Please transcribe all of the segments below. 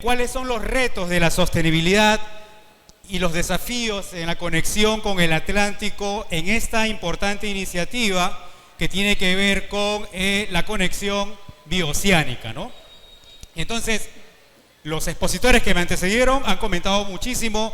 ¿Cuáles son los retos de la sostenibilidad y los desafíos en la conexión con el Atlántico en esta importante iniciativa que tiene que ver con la conexión bioceánica, ¿no? Entonces, los expositores que me antecedieron han comentado muchísimo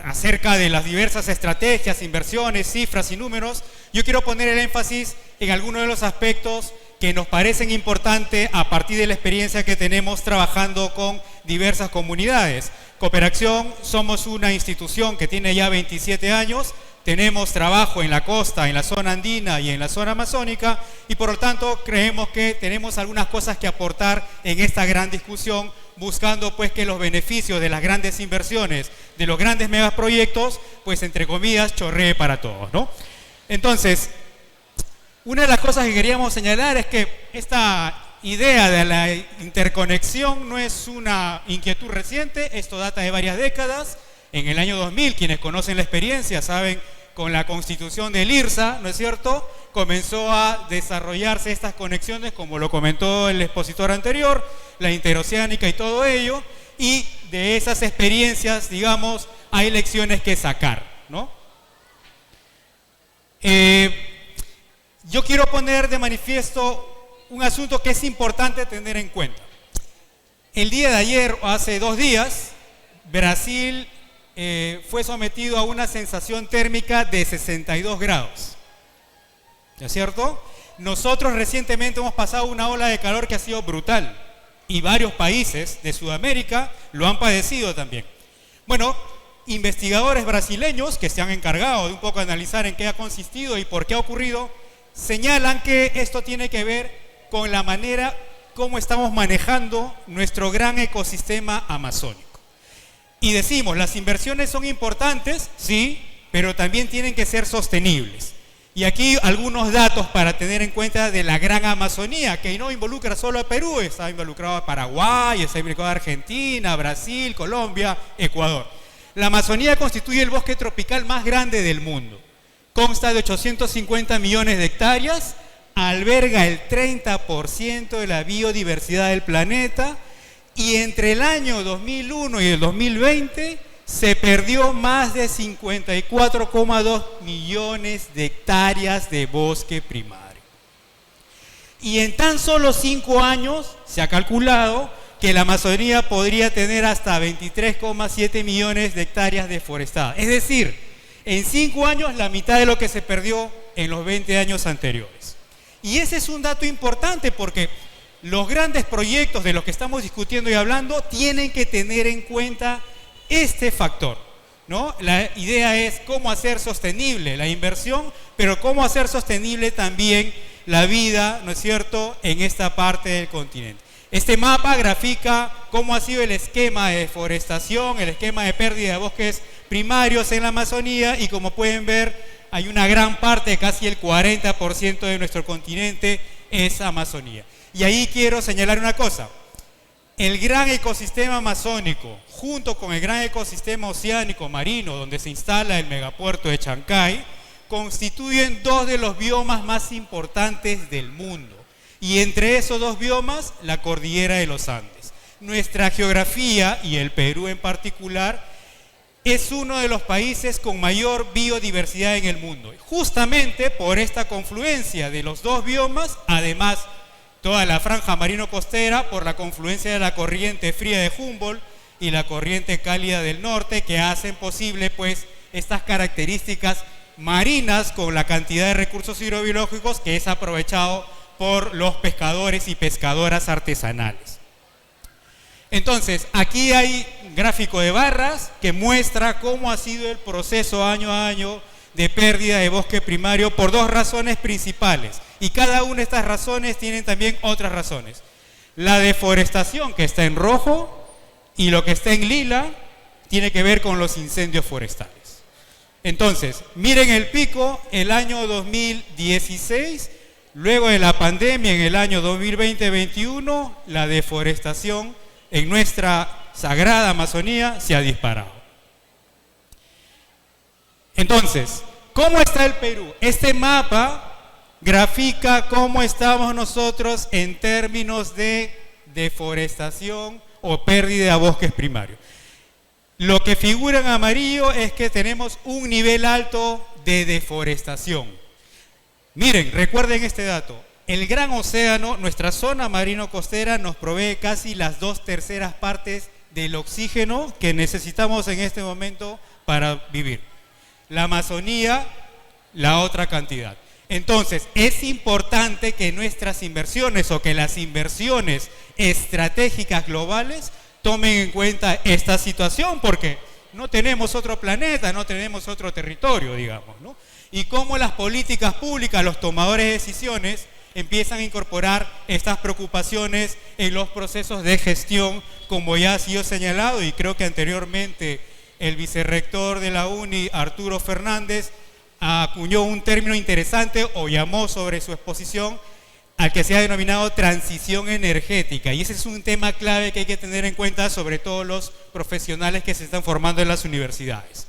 acerca de las diversas estrategias, inversiones, cifras y números. Yo quiero poner el énfasis en algunos de los aspectos que nos parecen importantes a partir de la experiencia que tenemos trabajando con diversas comunidades. Cooperación, somos una institución que tiene ya 27 años, tenemos trabajo en la costa, en la zona andina y en la zona amazónica, y por lo tanto creemos que tenemos algunas cosas que aportar en esta gran discusión, buscando pues que los beneficios de las grandes inversiones, de los grandes megaproyectos, pues entre comillas, chorree para todos, ¿no? Entonces, una de las cosas que queríamos señalar es que esta idea de la interconexión no es una inquietud reciente, esto data de varias décadas. En el año 2000, quienes conocen la experiencia saben, con la constitución del IRSA, ¿no es cierto?, comenzó a desarrollarse estas conexiones, como lo comentó el expositor anterior, la interoceánica y todo ello, y de esas experiencias, digamos, hay lecciones que sacar, ¿no? Yo quiero poner de manifiesto un asunto que es importante tener en cuenta. El día de ayer, o hace 2 días, Brasil fue sometido a una sensación térmica de 62 grados. ¿No es cierto? Nosotros recientemente hemos pasado una ola de calor que ha sido brutal y varios países de Sudamérica lo han padecido también. Bueno, investigadores brasileños que se han encargado de un poco analizar en qué ha consistido y por qué ha ocurrido, señalan que esto tiene que ver con la manera como estamos manejando nuestro gran ecosistema amazónico. Y decimos, las inversiones son importantes, sí, pero también tienen que ser sostenibles. Y aquí algunos datos para tener en cuenta de la gran Amazonía, que no involucra solo a Perú, está involucrado a Paraguay, está involucrado a Argentina, Brasil, Colombia, Ecuador. La Amazonía constituye el bosque tropical más grande del mundo. Consta de 850 millones de hectáreas, alberga el 30% de la biodiversidad del planeta y entre el año 2001 y el 2020 se perdió más de 54,2 millones de hectáreas de bosque primario. Y en tan solo 5 años se ha calculado que la Amazonía podría tener hasta 23,7 millones de hectáreas deforestadas. Es decir, en 5 años la mitad de lo que se perdió en los 20 años anteriores. Y ese es un dato importante porque los grandes proyectos de los que estamos discutiendo y hablando tienen que tener en cuenta este factor, ¿no? La idea es cómo hacer sostenible la inversión, pero cómo hacer sostenible también la vida, ¿no es cierto?, en esta parte del continente. Este mapa grafica cómo ha sido el esquema de deforestación, el esquema de pérdida de bosques primarios en la Amazonía y como pueden ver hay una gran parte, casi el 40% de nuestro continente es Amazonía. Y ahí quiero señalar una cosa, el gran ecosistema amazónico junto con el gran ecosistema oceánico marino donde se instala el megapuerto de Chancay constituyen 2 de los biomas más importantes del mundo. Y entre esos 2 biomas, la cordillera de los Andes. Nuestra geografía, y el Perú en particular, es uno de los países con mayor biodiversidad en el mundo. Justamente por esta confluencia de los 2 biomas, además toda la franja marino-costera, por la confluencia de la corriente fría de Humboldt y la corriente cálida del norte, que hacen posible pues estas características marinas con la cantidad de recursos hidrobiológicos que es aprovechado por los pescadores y pescadoras artesanales. Entonces, aquí hay un gráfico de barras que muestra cómo ha sido el proceso año a año de pérdida de bosque primario por 2 razones principales. Y cada una de estas razones tienen también otras razones. La deforestación, que está en rojo, y lo que está en lila, tiene que ver con los incendios forestales. Entonces, miren el pico, el año 2016, luego de la pandemia, en el año 2020-21, la deforestación en nuestra sagrada Amazonía se ha disparado. Entonces, ¿cómo está el Perú? Este mapa grafica cómo estamos nosotros en términos de deforestación o pérdida de bosques primarios. Lo que figura en amarillo es que tenemos un nivel alto de deforestación. Miren, recuerden este dato. El gran océano, nuestra zona marino-costera, nos provee casi las 2/3 partes del oxígeno que necesitamos en este momento para vivir. La Amazonía, la otra cantidad. Entonces, es importante que nuestras inversiones o que las inversiones estratégicas globales tomen en cuenta esta situación, porque no tenemos otro planeta, no tenemos otro territorio, digamos, ¿no? Y cómo las políticas públicas, los tomadores de decisiones, empiezan a incorporar estas preocupaciones en los procesos de gestión, como ya ha sido señalado, y creo que anteriormente el vicerrector de la UNI, Arturo Fernández, acuñó un término interesante o llamó sobre su exposición al que se ha denominado transición energética, y ese es un tema clave que hay que tener en cuenta, sobre todo los profesionales que se están formando en las universidades.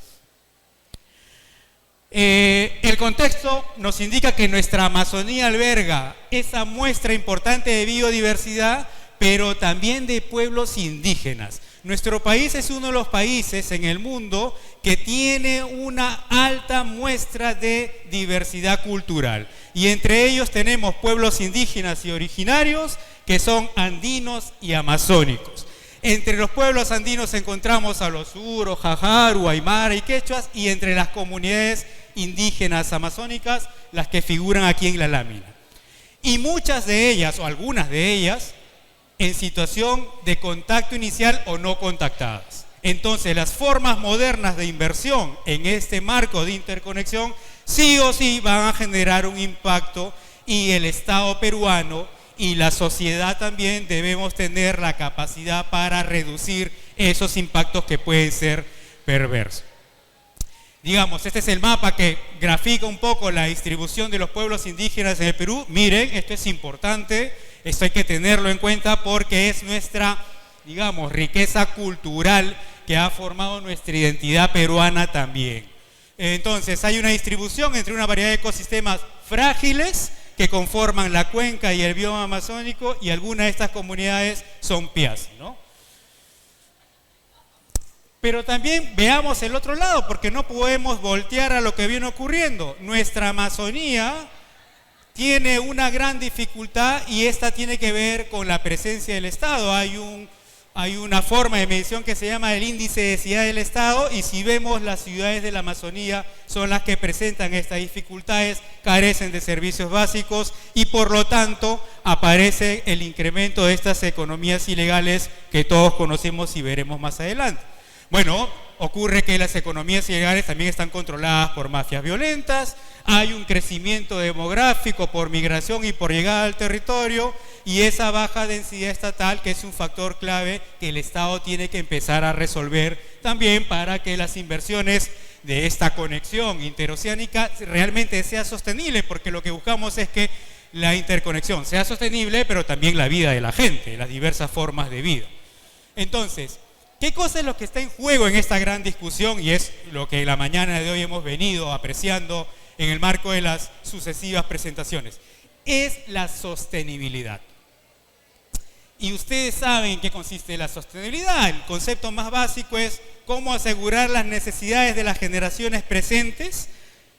El contexto nos indica que nuestra Amazonía alberga esa muestra importante de biodiversidad, pero también de pueblos indígenas. Nuestro país es uno de los países en el mundo que tiene una alta muestra de diversidad cultural, y entre ellos tenemos pueblos indígenas y originarios que son andinos y amazónicos. Entre los pueblos andinos encontramos a los Uro, Jajaru, Aymara y Quechuas, y entre las comunidades indígenas amazónicas, las que figuran aquí en la lámina. Y muchas de ellas, o algunas de ellas, en situación de contacto inicial o no contactadas. Entonces, las formas modernas de inversión en este marco de interconexión sí o sí van a generar un impacto, y el Estado peruano y la sociedad también debemos tener la capacidad para reducir esos impactos que pueden ser perversos. Digamos, este es el mapa que grafica un poco la distribución de los pueblos indígenas en el Perú. Miren, esto es importante, esto hay que tenerlo en cuenta porque es nuestra, digamos, riqueza cultural que ha formado nuestra identidad peruana también. Entonces, hay una distribución entre una variedad de ecosistemas frágiles que conforman la cuenca y el bioma amazónico, y algunas de estas comunidades son pias, ¿no? Pero también veamos el otro lado, porque no podemos voltear a lo que viene ocurriendo. Nuestra Amazonía tiene una gran dificultad, y esta tiene que ver con la presencia del Estado. Hay una forma de medición que se llama el índice de densidad del Estado, y si vemos, las ciudades de la Amazonía son las que presentan estas dificultades, carecen de servicios básicos, y por lo tanto aparece el incremento de estas economías ilegales que todos conocemos y veremos más adelante. Bueno, ocurre que las economías ilegales también están controladas por mafias violentas, hay un crecimiento demográfico por migración y por llegada al territorio, y esa baja densidad estatal, que es un factor clave que el Estado tiene que empezar a resolver también para que las inversiones de esta conexión interoceánica realmente sea sostenible, porque lo que buscamos es que la interconexión sea sostenible, pero también la vida de la gente, las diversas formas de vida. Entonces, ¿qué cosa es lo que está en juego en esta gran discusión? Y es lo que la mañana de hoy hemos venido apreciando en el marco de las sucesivas presentaciones. Es la sostenibilidad. Y ustedes saben en qué consiste la sostenibilidad. El concepto más básico es cómo asegurar las necesidades de las generaciones presentes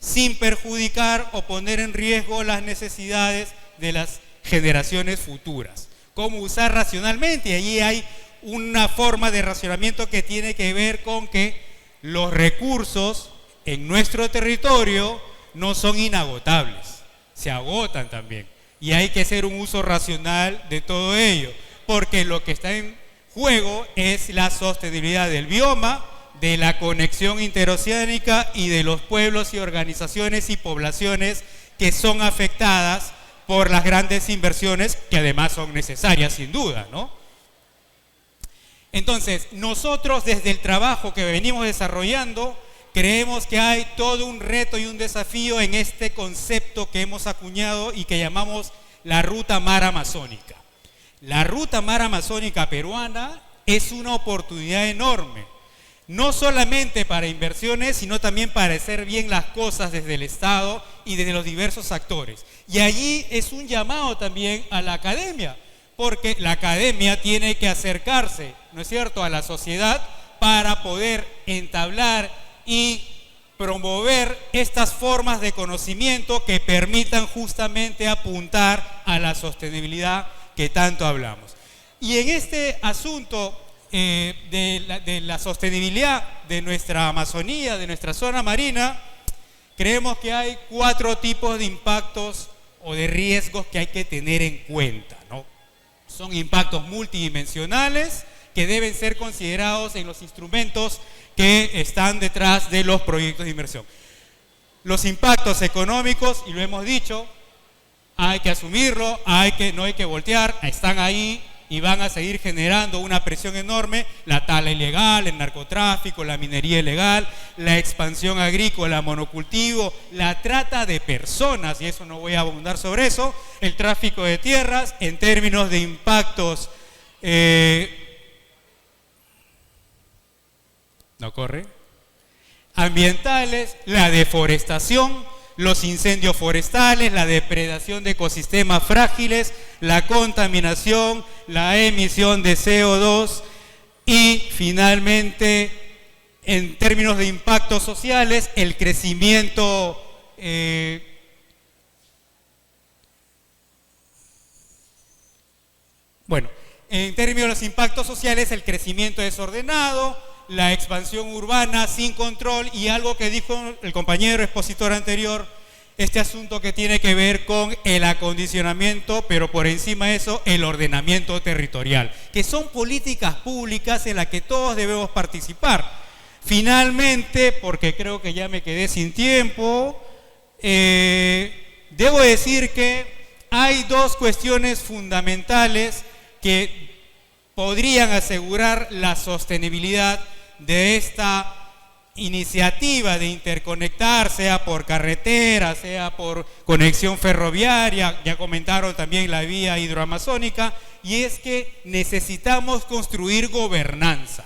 sin perjudicar o poner en riesgo las necesidades de las generaciones futuras. Cómo usar racionalmente, y allí hay una forma de racionamiento que tiene que ver con que los recursos en nuestro territorio no son inagotables, se agotan también, y hay que hacer un uso racional de todo ello, porque lo que está en juego es la sostenibilidad del bioma, de la conexión interoceánica y de los pueblos y organizaciones y poblaciones que son afectadas por las grandes inversiones, que además son necesarias sin duda, ¿no? Entonces, nosotros desde el trabajo que venimos desarrollando, creemos que hay todo un reto y un desafío en este concepto que hemos acuñado y que llamamos la Ruta Mar Amazónica. La Ruta Mar Amazónica peruana es una oportunidad enorme, no solamente para inversiones, sino también para hacer bien las cosas desde el Estado y desde los diversos actores. Y allí es un llamado también a la academia, porque la academia tiene que acercarse, ¿no es cierto?, a la sociedad para poder entablar y promover estas formas de conocimiento que permitan justamente apuntar a la sostenibilidad que tanto hablamos. Y en este asunto de la sostenibilidad de nuestra Amazonía, de nuestra zona marina, creemos que hay 4 tipos de impactos o de riesgos que hay que tener en cuenta, ¿no? Son impactos multidimensionales que deben ser considerados en los instrumentos que están detrás de los proyectos de inversión. Los impactos económicos, y lo hemos dicho, hay que asumirlo, no hay que voltear, están ahí y van a seguir generando una presión enorme: la tala ilegal, el narcotráfico, la minería ilegal, la expansión agrícola, monocultivo, la trata de personas, y eso no voy a abundar sobre eso, el tráfico de tierras, en términos de impactos ambientales, la deforestación, los incendios forestales, la depredación de ecosistemas frágiles, la contaminación, la emisión de CO2 y finalmente, en términos de impactos sociales, el crecimiento en términos de los impactos sociales, el crecimiento desordenado, la expansión urbana sin control y algo que dijo el compañero expositor anterior, este asunto que tiene que ver con el acondicionamiento, pero por encima de eso, el ordenamiento territorial, que son políticas públicas en las que todos debemos participar. Finalmente, porque creo que ya me quedé sin tiempo, debo decir que hay 2 cuestiones fundamentales que podrían asegurar la sostenibilidad de esta iniciativa de interconectar, sea por carretera, sea por conexión ferroviaria, ya comentaron también la vía hidroamazónica, y es que necesitamos construir gobernanza.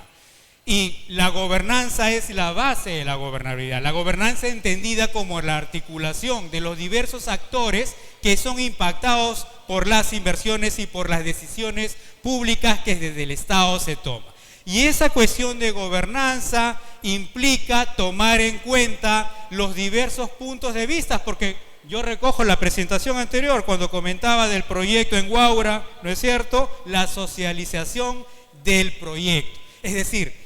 Y la gobernanza es la base de la gobernabilidad. La gobernanza entendida como la articulación de los diversos actores que son impactados por las inversiones y por las decisiones públicas que desde el Estado se toman. Y esa cuestión de gobernanza implica tomar en cuenta los diversos puntos de vista, porque yo recojo la presentación anterior cuando comentaba del proyecto en Huaura, ¿no es cierto?, la socialización del proyecto. Es decir,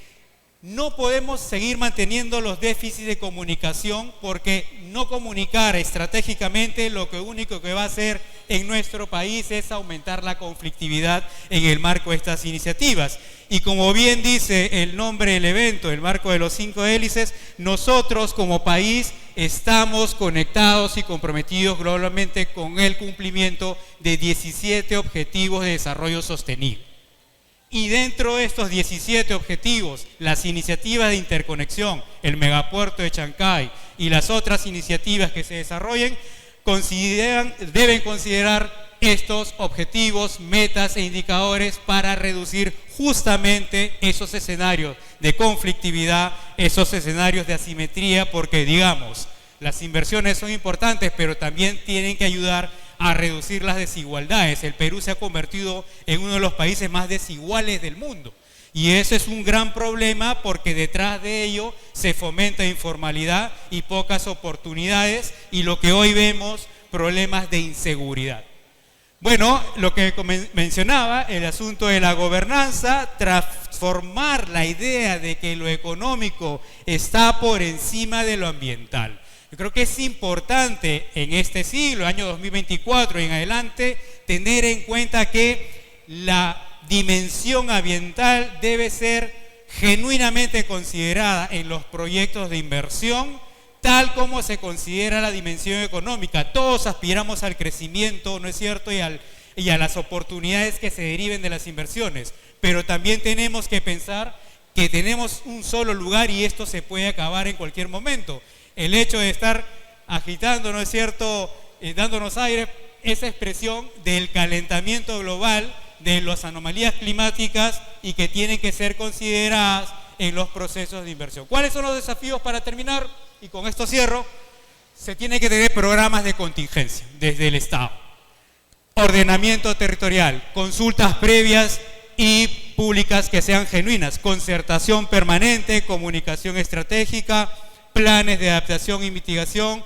no podemos seguir manteniendo los déficits de comunicación, porque no comunicar estratégicamente lo único que va a hacer en nuestro país es aumentar la conflictividad en el marco de estas iniciativas. Y como bien dice el nombre del evento, el marco de los 5 hélices, nosotros como país estamos conectados y comprometidos globalmente con el cumplimiento de 17 objetivos de desarrollo sostenible. Y dentro de estos 17 objetivos, las iniciativas de interconexión, el megapuerto de Chancay y las otras iniciativas que se desarrollen, deben considerar estos objetivos, metas e indicadores para reducir justamente esos escenarios de conflictividad, esos escenarios de asimetría, porque digamos, las inversiones son importantes, pero también tienen que ayudar a reducir las desigualdades. El Perú se ha convertido en uno de los países más desiguales del mundo. Y ese es un gran problema, porque detrás de ello se fomenta informalidad y pocas oportunidades, y lo que hoy vemos, problemas de inseguridad. Bueno, lo que mencionaba, el asunto de la gobernanza, transformar la idea de que lo económico está por encima de lo ambiental. Yo creo que es importante en este siglo, año 2024 y en adelante, tener en cuenta que la dimensión ambiental debe ser genuinamente considerada en los proyectos de inversión, tal como se considera la dimensión económica. Todos aspiramos al crecimiento, ¿no es cierto?, y a las oportunidades que se deriven de las inversiones, pero también tenemos que pensar que tenemos un solo lugar y esto se puede acabar en cualquier momento. El hecho de estar agitando, ¿no es cierto?, dándonos aire, esa expresión del calentamiento global, de las anomalías climáticas, y que tienen que ser consideradas en los procesos de inversión. ¿Cuáles son los desafíos para terminar? Y con esto cierro. Se tiene que tener programas de contingencia desde el Estado. ordenamiento territorial, consultas previas y públicas que sean genuinas, concertación permanente, comunicación estratégica, planes de adaptación y mitigación,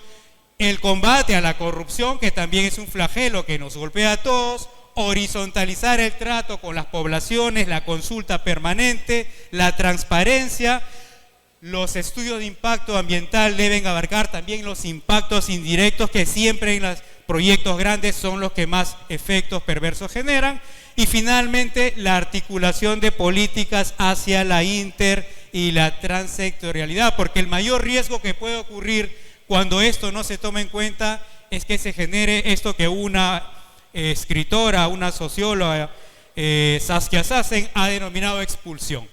el combate a la corrupción, que también es un flagelo que nos golpea a todos, horizontalizar el trato con las poblaciones, la consulta permanente, la transparencia. Los estudios de impacto ambiental deben abarcar también los impactos indirectos, que siempre en los proyectos grandes son los que más efectos perversos generan. Y finalmente, la articulación de políticas hacia la inter y la transsectorialidad, porque el mayor riesgo que puede ocurrir cuando esto no se toma en cuenta es que se genere esto que una escritora, una socióloga, Saskia Sassen, ha denominado expulsión.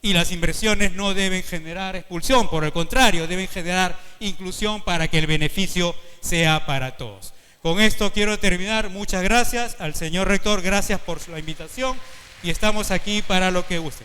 Y las inversiones no deben generar expulsión, por el contrario, deben generar inclusión para que el beneficio sea para todos. Con esto quiero terminar. Muchas gracias al señor rector, gracias por la invitación y estamos aquí para lo que guste.